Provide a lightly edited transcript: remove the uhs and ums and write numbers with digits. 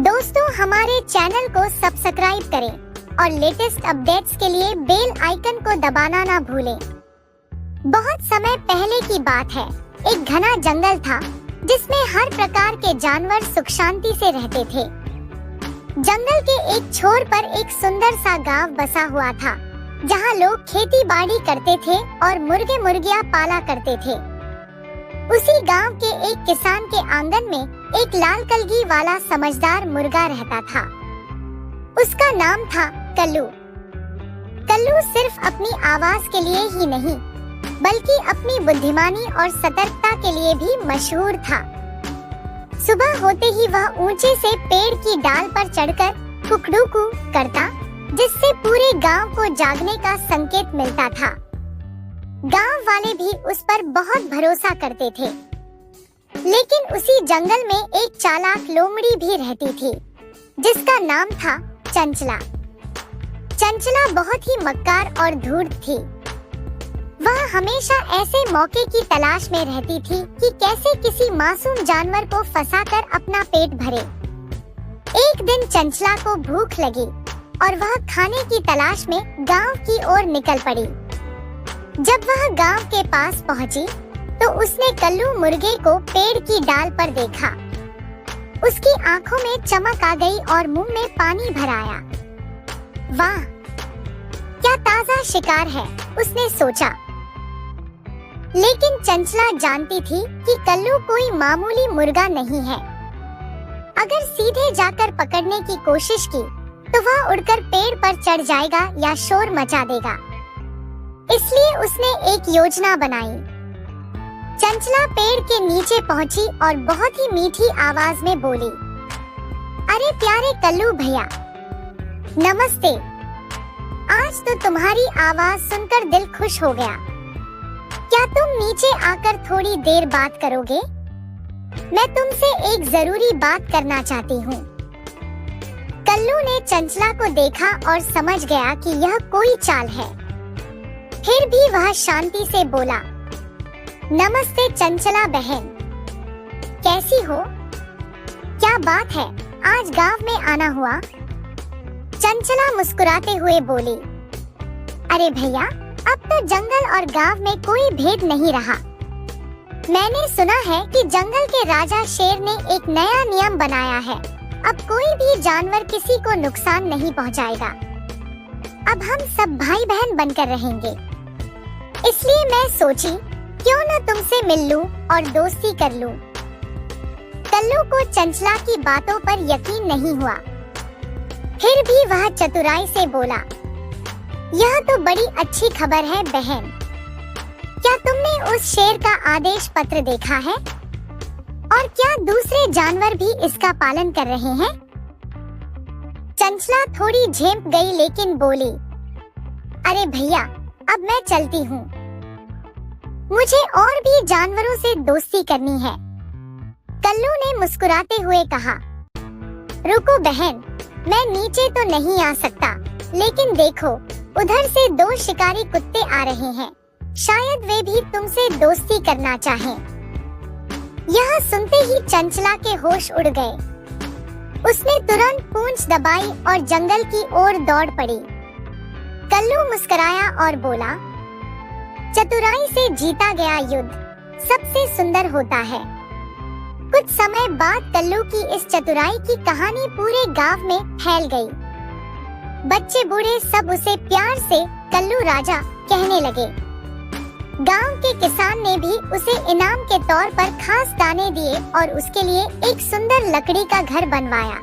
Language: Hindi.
दोस्तों, हमारे चैनल को सब्सक्राइब करें और लेटेस्ट अपडेट्स के लिए बेल आइकन को दबाना ना भूलें। बहुत समय पहले की बात है, एक घना जंगल था जिसमें हर प्रकार के जानवर सुख शांति से रहते थे। जंगल के एक छोर पर एक सुंदर सा गांव बसा हुआ था, जहां लोग खेती बाड़ी करते थे और मुर्गे मुर्गियां पाला करते थे। उसी गांव के एक किसान के आंगन में एक लाल कलगी वाला समझदार मुर्गा रहता था। उसका नाम था कल्लू। कल्लू सिर्फ अपनी आवाज के लिए ही नहीं, बल्कि अपनी बुद्धिमानी और सतर्कता के लिए भी मशहूर था। सुबह होते ही वह ऊंचे से पेड़ की डाल पर चढ़कर कुकड़ू करता, जिससे पूरे गांव को जागने का संकेत मिलता था। गांव वाले भी उस पर बहुत भरोसा करते थे। लेकिन उसी जंगल में एक चालाक लोमड़ी भी रहती थी, जिसका नाम था चंचला। चंचला बहुत ही मक्कार और धूर्त थी। वह हमेशा ऐसे मौके की तलाश में रहती थी कि कैसे किसी मासूम जानवर को फंसाकर अपना पेट भरे। एक दिन चंचला को भूख लगी और वह खाने की तलाश में गांव की ओर निकल पड़ी। जब वह गांव के पास पहुंची, तो उसने कल्लू मुर्गे को पेड़ की डाल पर देखा। उसकी आंखों में चमक आ गई और मुंह में पानी भर आया। वाह, क्या ताजा शिकार है, उसने सोचा। लेकिन चंचला जानती थी कि कल्लू कोई मामूली मुर्गा नहीं है। अगर सीधे जाकर पकड़ने की कोशिश की, तो वह उड़कर पेड़ पर चढ़ जाएगा या शोर मचा देगा। इसलिए उसने एक योजना बनाई। चंचला पेड़ के नीचे पहुंची और बहुत ही मीठी आवाज में बोली, अरे प्यारे कल्लू भैया, नमस्ते। आज तो तुम्हारी आवाज सुनकर दिल खुश हो गया। क्या तुम नीचे आकर थोड़ी देर बात करोगे? मैं तुमसे एक जरूरी बात करना चाहती हूँ। कल्लू ने चंचला को देखा और समझ गया कि यह कोई चाल है। फिर भी वह शांति से बोला, नमस्ते चंचला बहन, कैसी हो? क्या बात है, आज गांव में आना हुआ? चंचला मुस्कुराते हुए बोली, अरे भैया, अब तो जंगल और गांव में कोई भेद नहीं रहा। मैंने सुना है कि जंगल के राजा शेर ने एक नया नियम बनाया है। अब कोई भी जानवर किसी को नुकसान नहीं पहुंचाएगा। अब हम सब भाई बहन बनकर रहेंगे। इसलिए मैं सोची, क्यों न तुमसे मिल लूं और दोस्ती कर लूं। कल्लू को चंचला की बातों पर यकीन नहीं हुआ। फिर भी वह चतुराई से बोला, यह तो बड़ी अच्छी खबर है बहन। क्या तुमने उस शेर का आदेश पत्र देखा है? और क्या दूसरे जानवर भी इसका पालन कर रहे हैं? चंचला थोड़ी झेंप गई, लेकिन बोली, अरे भैया, अब मैं चलती हूँ। मुझे और भी जानवरों से दोस्ती करनी है। कल्लू ने मुस्कुराते हुए कहा, रुको बहन, मैं नीचे तो नहीं आ सकता, लेकिन देखो, उधर से दो शिकारी कुत्ते आ रहे हैं। शायद वे भी तुमसे दोस्ती करना चाहें। यह सुनते ही चंचला के होश उड़ गए। उसने तुरंत पूंछ दबाई और जंगल की ओर दौड़ पड़ी। कल्लू मुस्कुराया और बोला, चतुराई से जीता गया युद्ध सबसे सुंदर होता है। कुछ समय बाद कल्लू की इस चतुराई की कहानी पूरे गांव में फैल गई। बच्चे बूढ़े सब उसे प्यार से कल्लू राजा कहने लगे। गांव के किसान ने भी उसे इनाम के तौर पर खास दाने दिए और उसके लिए एक सुंदर लकड़ी का घर बनवाया।